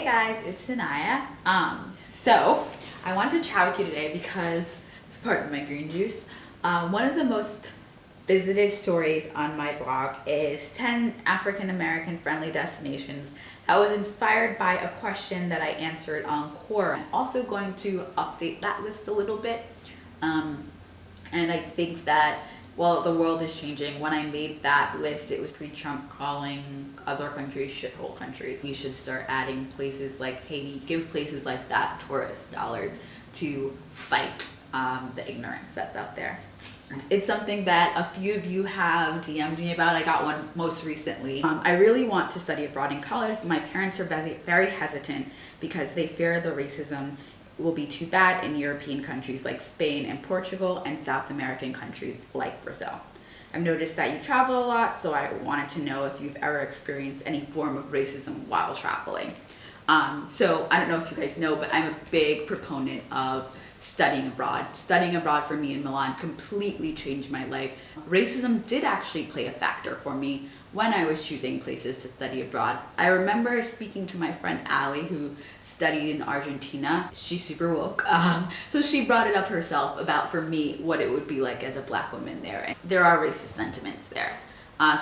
Hey guys, it's Sanaya. So I wanted to chat with you today because, pardon my green juice, one of the most visited stories on my blog is 10 African American friendly destinations that was inspired by a question that I answered on Quora. I'm also going to update that list a little bit. And I think that while the world is changing, when I made that list, it was pre-Trump calling other countries shithole countries. You should start adding places like Haiti, give places like that tourist dollars to fight the ignorance that's out there. It's something that a few of you have DM'd me about. I got one most recently. I really want to study abroad in college, but my parents are very hesitant because they fear the racism will be too bad in European countries like Spain and Portugal and South American countries like Brazil. I've noticed that you travel a lot, so I wanted to know if you've ever experienced any form of racism while traveling. So I don't know if you guys know, but I'm a big proponent of studying abroad. Studying abroad for me in Milan completely changed my life. Racism did actually play a factor for me when I was choosing places to study abroad. I remember speaking to my friend Allie, who studied in Argentina. She's super woke. So she brought it up herself about, for me, what it would be like as a black woman there. And there are racist sentiments there.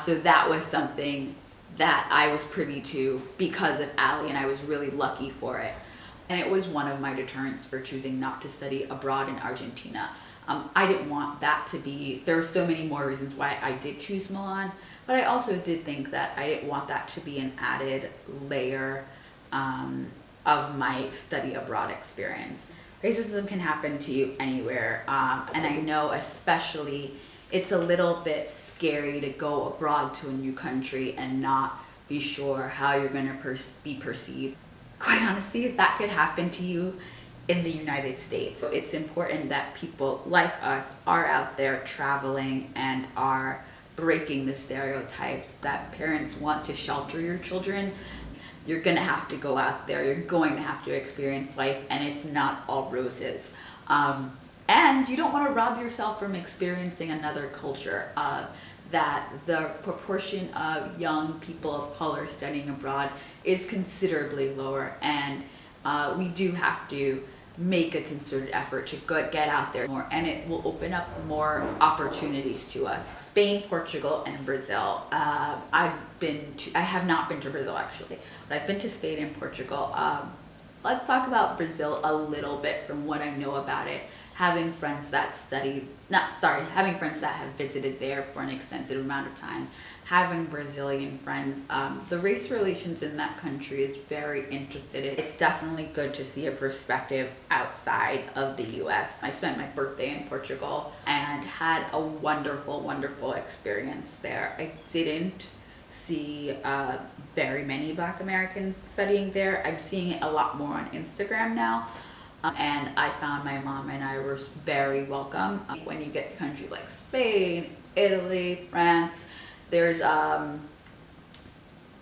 So that was something that I was privy to because of Allie, and I was really lucky for it. And it was one of my deterrents for choosing not to study abroad in Argentina. I didn't want that to be, there are so many more reasons why I did choose Milan, but I also did think that I didn't want that to be an added layer of my study abroad experience. Racism can happen to you anywhere, and I know especially it's a little bit scary to go abroad to a new country and not be sure how you're gonna be perceived. Quite honestly, that could happen to you in the United States. So it's important that people like us are out there traveling and are breaking the stereotypes that parents want to shelter your children. You're gonna have to go out there, you're going to have to experience life, and it's not all roses. And you don't wanna rob yourself from experiencing another culture. That the proportion of young people of color studying abroad is considerably lower, and we do have to make a concerted effort to get out there more, and it will open up more opportunities to us. Spain, Portugal, and Brazil. I have not been to Brazil actually, but I've been to Spain and Portugal. Let's talk about Brazil a little bit from what I know about it. Having friends that having friends that have visited there for an extensive amount of time, having Brazilian friends, the race relations in that country is very interesting. It's definitely good to see a perspective outside of the US. I spent my birthday in Portugal and had a wonderful, wonderful experience there. I didn't see very many Black Americans studying there. I'm seeing it a lot more on Instagram now. And I found my mom and I were very welcome. When you get to countries like Spain, Italy, France, there's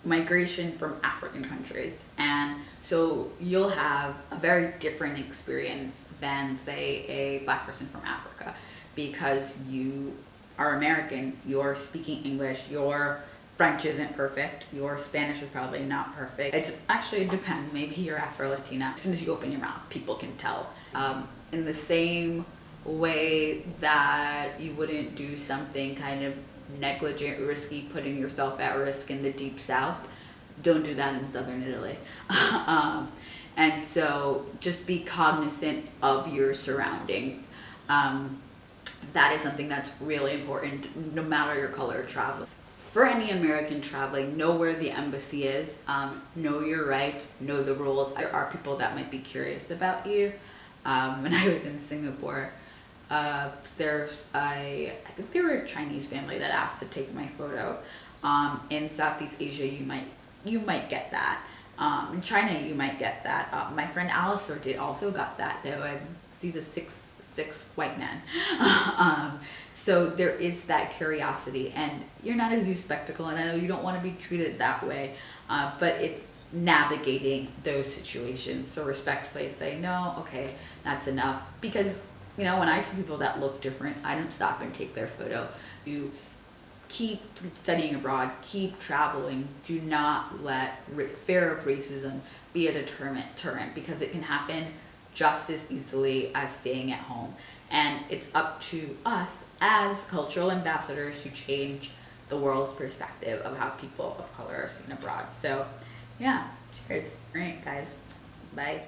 migration from African countries. And so you'll have a very different experience than, say, a Black person from Africa, because you are American, you're speaking English, your French isn't perfect, your Spanish is probably not perfect. It depends, maybe you're Afro-Latina. As soon as you open your mouth, people can tell. In the same way that you wouldn't do something kind of negligent, risky, putting yourself at risk in the deep South, don't do that in Southern Italy. And so just be cognizant of your surroundings. That is something that's really important, no matter your color of travel. For any American traveling, know where the embassy is, know your rights, know the rules. There are people that might be curious about you. When I was in Singapore, I think they were a Chinese family that asked to take my photo. In Southeast Asia, you might get that. In China, you might get that. My friend Alistair also got that, though. He's a six white man. So there is that curiosity, and you're not a zoo spectacle, and I know you don't want to be treated that way, but it's navigating those situations. So respectfully say, no, okay, that's enough. Because, when I see people that look different, I don't stop and take their photo. You keep studying abroad, keep traveling. Do not let fear of racism be a deterrent because it can happen just as easily as staying at home. And it's up to us as cultural ambassadors to change the world's perspective of how people of color are seen abroad. So yeah, cheers. All right, guys. Bye.